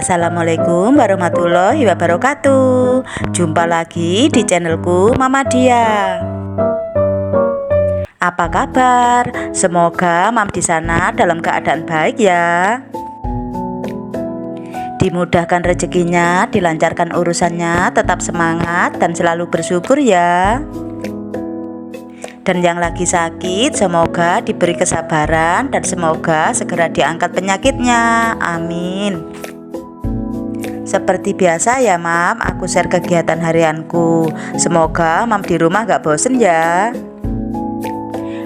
Assalamualaikum warahmatullahi wabarakatuh. Jumpa lagi di channelku Mama Dia. Apa kabar? Semoga Mam di sana dalam keadaan baik ya. Dimudahkan rezekinya, dilancarkan urusannya, tetap semangat dan selalu bersyukur ya. Dan yang lagi sakit semoga diberi kesabaran dan semoga segera diangkat penyakitnya. Amin. Seperti biasa ya Mam, aku share kegiatan harianku. Semoga Mam di rumah gak bosen ya.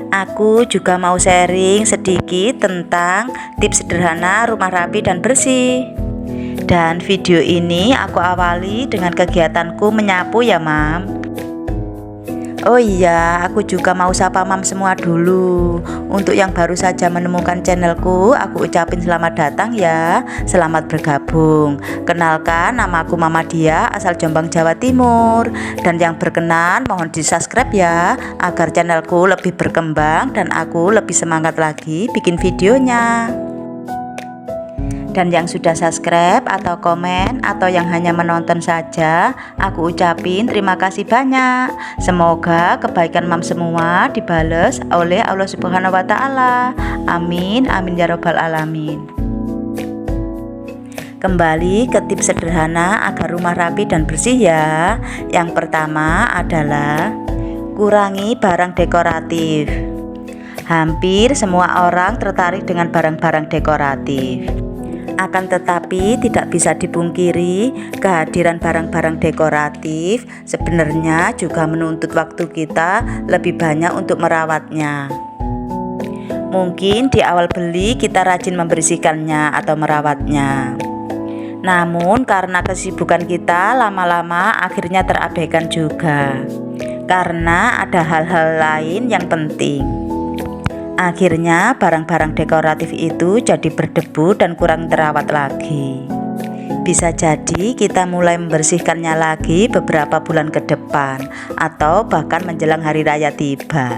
Aku juga mau sharing sedikit tentang tips sederhana rumah rapi dan bersih. Dan video ini aku awali dengan kegiatanku menyapu ya Mam. Oh iya, aku juga mau sapa Mam semua dulu. Untuk yang baru saja menemukan channelku, aku ucapin selamat datang ya. Selamat bergabung. Kenalkan, nama aku Mama Dia, asal Jombang, Jawa Timur. Dan yang berkenan mohon di subscribe ya, agar channelku lebih berkembang dan aku lebih semangat lagi bikin videonya. Dan yang sudah subscribe atau komen atau yang hanya menonton saja, aku ucapin terima kasih banyak. Semoga kebaikan Mam semua dibales oleh Allah Subhanahu wa Ta'ala. Amin, amin ya robbal alamin. Kembali ke tips sederhana agar rumah rapi dan bersih ya. Yang pertama adalah kurangi barang dekoratif. Hampir semua orang tertarik dengan barang-barang dekoratif. Akan tetapi tidak bisa dipungkiri kehadiran barang-barang dekoratif sebenarnya juga menuntut waktu kita lebih banyak untuk merawatnya. Mungkin di awal beli kita rajin membersihkannya atau merawatnya. Namun karena kesibukan kita lama-lama akhirnya terabaikan juga. Karena ada hal-hal lain yang penting. Akhirnya barang-barang dekoratif itu jadi berdebu dan kurang terawat lagi. Bisa jadi kita mulai membersihkannya lagi beberapa bulan ke depan atau bahkan menjelang hari raya tiba.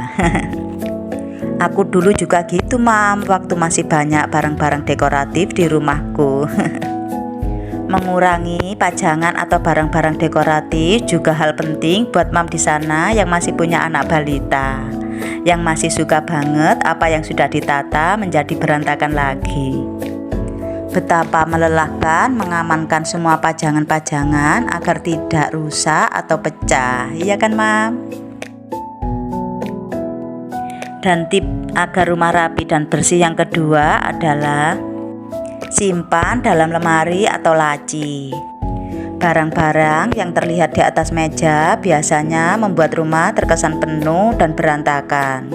Aku dulu juga gitu Mam, waktu masih banyak barang-barang dekoratif di rumahku. Mengurangi pajangan atau barang-barang dekoratif juga hal penting buat Mam di sana yang masih punya anak balita, yang masih suka banget apa yang sudah ditata menjadi berantakan lagi. Betapa melelahkan mengamankan semua pajangan-pajangan agar tidak rusak atau pecah, iya kan Mam? Dan tip agar rumah rapi dan bersih yang kedua adalah simpan dalam lemari atau laci. Barang-barang yang terlihat di atas meja biasanya membuat rumah terkesan penuh dan berantakan.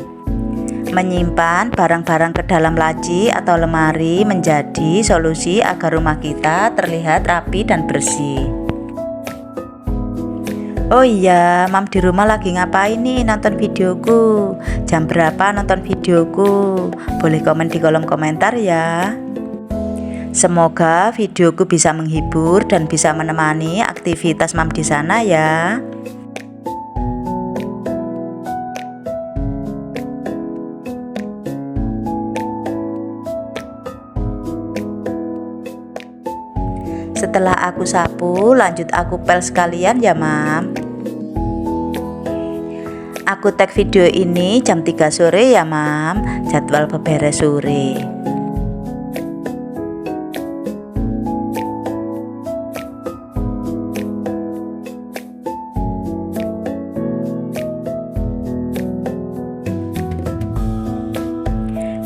Menyimpan barang-barang ke dalam laci atau lemari menjadi solusi agar rumah kita terlihat rapi dan bersih. Oh iya, Mam di rumah lagi ngapain nih nonton videoku? Jam berapa nonton videoku? Boleh komen di kolom komentar ya. Semoga videoku bisa menghibur dan bisa menemani aktivitas Mam di sana ya. Setelah aku sapu, lanjut aku pel sekalian ya Mam. Aku tag video ini jam 3 sore ya Mam, jadwal beberes sore.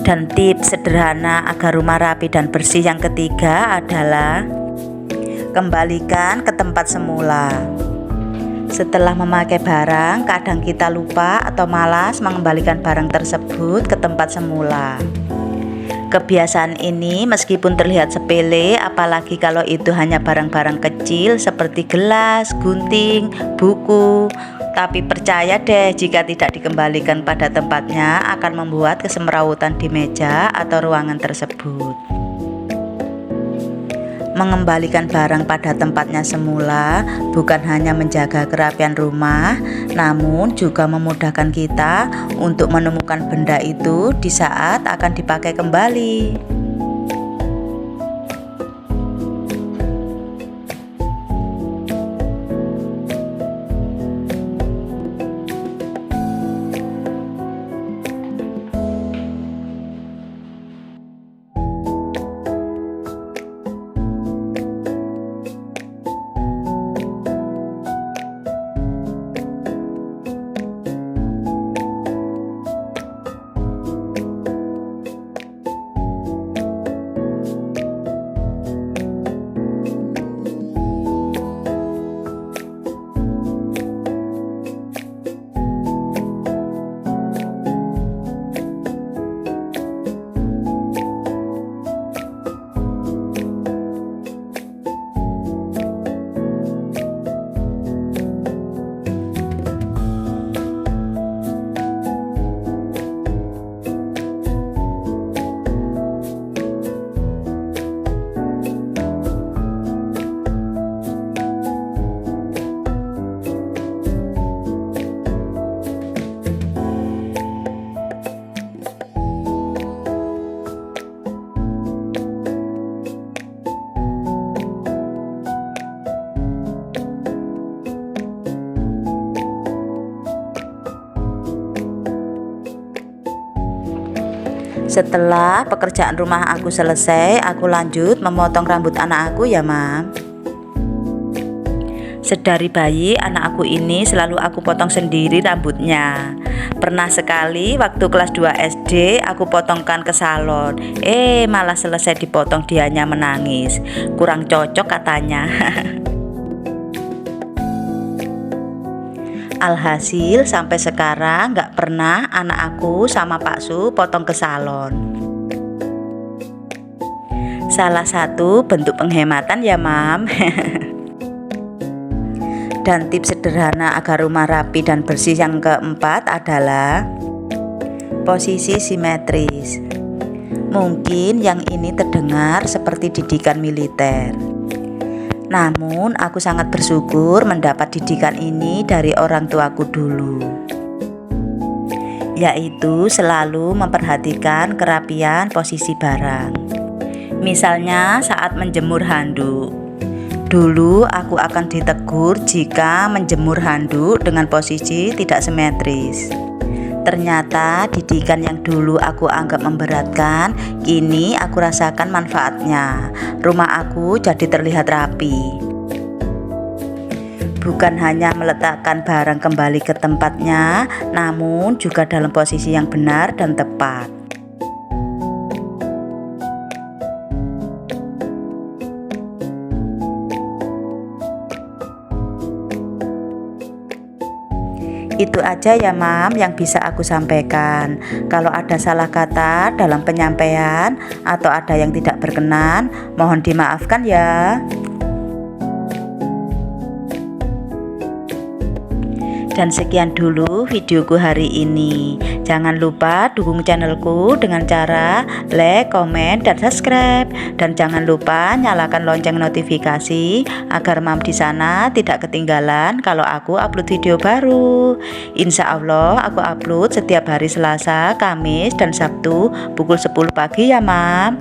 Dan tips sederhana agar rumah rapi dan bersih yang ketiga adalah kembalikan ke tempat semula. Setelah memakai barang, kadang kita lupa atau malas mengembalikan barang tersebut ke tempat semula. Kebiasaan ini meskipun terlihat sepele, apalagi kalau itu hanya barang-barang kecil seperti gelas, gunting, buku, tapi percaya deh, jika tidak dikembalikan pada tempatnya akan membuat kesemrawutan di meja atau ruangan tersebut. Mengembalikan barang pada tempatnya semula bukan hanya menjaga kerapian rumah, namun juga memudahkan kita untuk menemukan benda itu di saat akan dipakai kembali. Setelah pekerjaan rumah aku selesai, aku lanjut memotong rambut anak aku ya, Mam. Sedari bayi, anak aku ini selalu aku potong sendiri rambutnya. Pernah sekali waktu kelas 2 SD aku potongkan ke salon. Malah selesai dipotong dianya menangis. Kurang cocok katanya. Alhasil sampai sekarang gak pernah anak aku sama Pak Su potong ke salon. Salah satu bentuk penghematan ya, Mam. Dan tips sederhana agar rumah rapi dan bersih yang keempat adalah posisi simetris. Mungkin yang ini terdengar seperti didikan militer, namun aku sangat bersyukur mendapat didikan ini dari orang tuaku dulu, yaitu selalu memperhatikan kerapian posisi barang. Misalnya saat menjemur handuk, dulu aku akan ditegur jika menjemur handuk dengan posisi tidak simetris. Ternyata didikan yang dulu aku anggap memberatkan, kini aku rasakan manfaatnya. Rumah aku jadi terlihat rapi. Bukan hanya meletakkan barang kembali ke tempatnya, namun juga dalam posisi yang benar dan tepat. Itu aja ya, Mam, yang bisa aku sampaikan. Kalau ada salah kata dalam penyampaian atau ada yang tidak berkenan, mohon dimaafkan ya. Dan sekian dulu videoku hari ini. Jangan lupa dukung channelku dengan cara like, komen, dan subscribe. Dan jangan lupa nyalakan lonceng notifikasi agar Mam di sana tidak ketinggalan kalau aku upload video baru. Insya Allah aku upload setiap hari Selasa, Kamis, dan Sabtu pukul 10 pagi ya, Mam.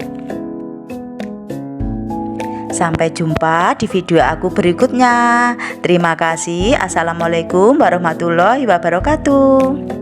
Sampai jumpa di video aku berikutnya. Terima kasih. Assalamualaikum warahmatullahi wabarakatuh.